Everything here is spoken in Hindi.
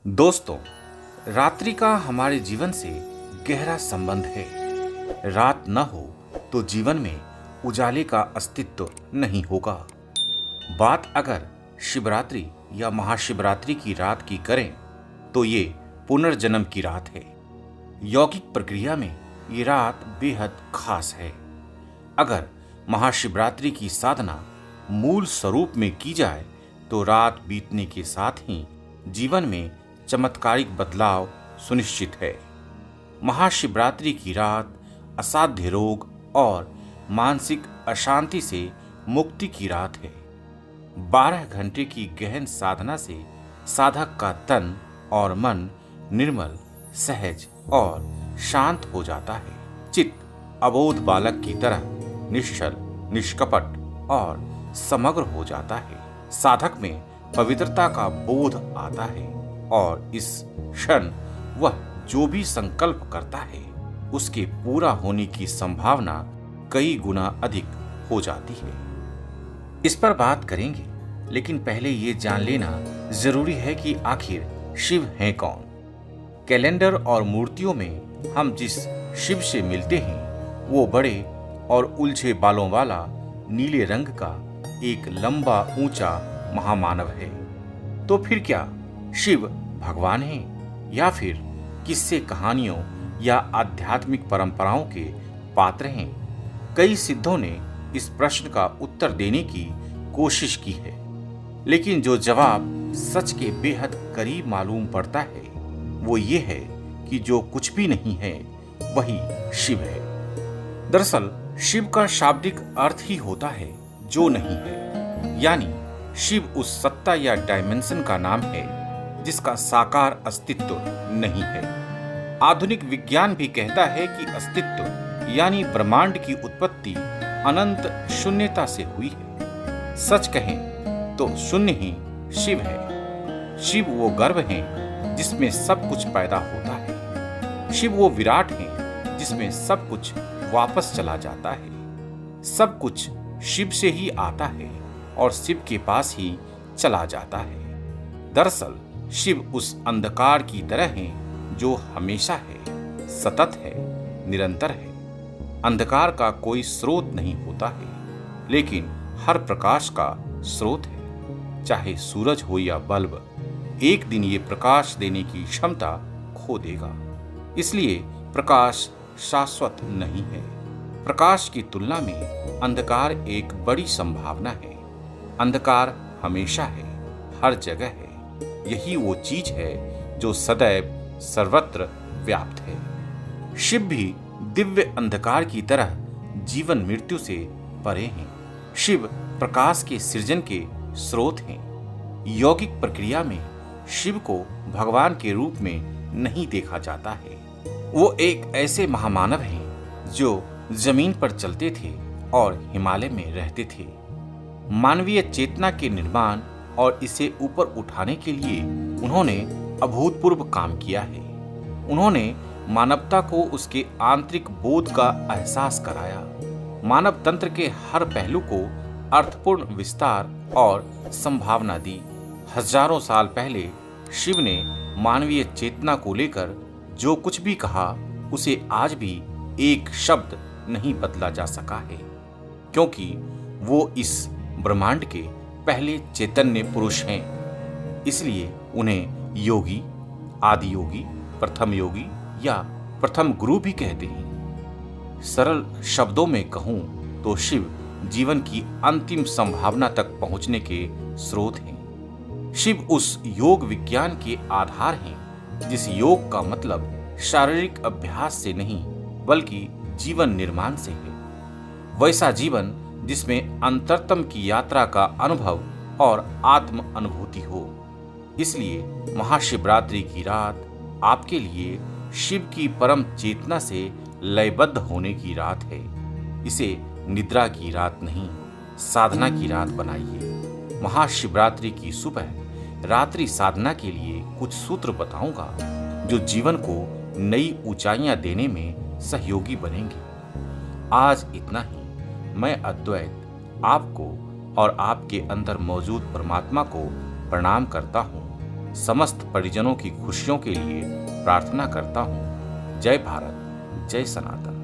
दोस्तों, रात्रि का हमारे जीवन से गहरा संबंध है। रात न हो तो जीवन में उजाले का अस्तित्व नहीं होगा। बात अगर शिवरात्रि या महाशिवरात्रि की रात की करें तो ये पुनर्जन्म की रात है। यौगिक प्रक्रिया में ये रात बेहद खास है। अगर महाशिवरात्रि की साधना मूल स्वरूप में की जाए तो रात बीतने के साथ ही जीवन में चमत्कारिक बदलाव सुनिश्चित है। महाशिवरात्रि की रात असाध्य रोग और मानसिक अशांति से मुक्ति की रात है। 12 घंटे की गहन साधना से साधक का तन और मन निर्मल, सहज और शांत हो जाता है। चित्त अबोध बालक की तरह निश्चल, निष्कपट और समग्र हो जाता है। साधक में पवित्रता का बोध आता है और इस क्षण वह जो भी संकल्प करता है उसके पूरा होने की संभावना कई गुना अधिक हो जाती है। इस पर बात करेंगे, लेकिन पहले ये जान लेना जरूरी है कि आखिर शिव हैं कौन। कैलेंडर और मूर्तियों में हम जिस शिव से मिलते हैं वो बड़े और उलझे बालों वाला नीले रंग का एक लंबा ऊंचा महामानव है। तो फिर क्या शिव भगवान हैं या फिर किस्से कहानियों या आध्यात्मिक परंपराओं के पात्र हैं? कई सिद्धों ने इस प्रश्न का उत्तर देने की कोशिश की है, लेकिन जो जवाब सच के बेहद करीब मालूम पड़ता है वो ये है कि जो कुछ भी नहीं है वही शिव है। दरअसल शिव का शाब्दिक अर्थ ही होता है जो नहीं है, यानी शिव उस सत्ता या डायमेंशन का नाम है जिसका साकार अस्तित्व नहीं है। आधुनिक विज्ञान भी कहता है कि अस्तित्व यानी ब्रह्मांड की उत्पत्ति अनंत शून्यता से हुई है। सच कहें तो शून्य ही शिव है। शिव वो गर्भ है जिसमें सब कुछ पैदा होता है। शिव वो विराट है जिसमें सब कुछ वापस चला जाता है। सब कुछ शिव से ही आता है और शिव के पास ही चला जाता है। दरअसल शिव उस अंधकार की तरह है जो हमेशा है, सतत है, निरंतर है। अंधकार का कोई स्रोत नहीं होता है, लेकिन हर प्रकाश का स्रोत है। चाहे सूरज हो या बल्ब, एक दिन ये प्रकाश देने की क्षमता खो देगा। इसलिए प्रकाश शाश्वत नहीं है। प्रकाश की तुलना में अंधकार एक बड़ी संभावना है। अंधकार हमेशा है, हर जगह है। यही वो चीज है जो सदैव सर्वत्र व्याप्त है। शिव भी दिव्य अंधकार की तरह जीवन मृत्यु से परे हैं। शिव प्रकाश के सृजन के स्रोत हैं। यौगिक प्रक्रिया में शिव को भगवान के रूप में नहीं देखा जाता है। वो एक ऐसे महामानव हैं जो जमीन पर चलते थे और हिमालय में रहते थे। मानवीय चेतना के निर्माण और इसे ऊपर उठाने के लिए उन्होंने अभूतपूर्व काम किया है। उन्होंने मानवता को उसके आंतरिक बोध का एहसास कराया। मानव तंत्र के हर पहलू को अर्थपूर्ण विस्तार और संभावना दी। हजारों साल पहले शिव ने मानवीय चेतना को लेकर जो कुछ भी कहा उसे आज भी एक शब्द नहीं बदला जा सका है, क्योंकि वो इस ब्रह्मांड के पहले चैतन्य पुरुष हैं। इसलिए उन्हें योगी, आदि योगी, प्रथम योगी या प्रथम गुरु भी कहते हैं। सरल शब्दों में कहूं तो शिव जीवन की अंतिम संभावना तक पहुंचने के स्रोत हैं। शिव उस योग विज्ञान के आधार हैं जिस योग का मतलब शारीरिक अभ्यास से नहीं बल्कि जीवन निर्माण से है। वैसा जीवन जिसमें अंतरतम की यात्रा का अनुभव और आत्म अनुभूति हो। इसलिए महाशिवरात्रि की रात आपके लिए शिव की परम चेतना से लयबद्ध होने की रात है। इसे निद्रा की रात नहीं, साधना की रात बनाइए। महाशिवरात्रि की सुबह रात्रि साधना के लिए कुछ सूत्र बताऊंगा जो जीवन को नई ऊंचाइयां देने में सहयोगी बनेंगे। आज इतना ही। मैं अद्वैत आपको और आपके अंदर मौजूद परमात्मा को प्रणाम करता हूँ। समस्त परिजनों की खुशियों के लिए प्रार्थना करता हूँ। जय भारत, जय सनातन।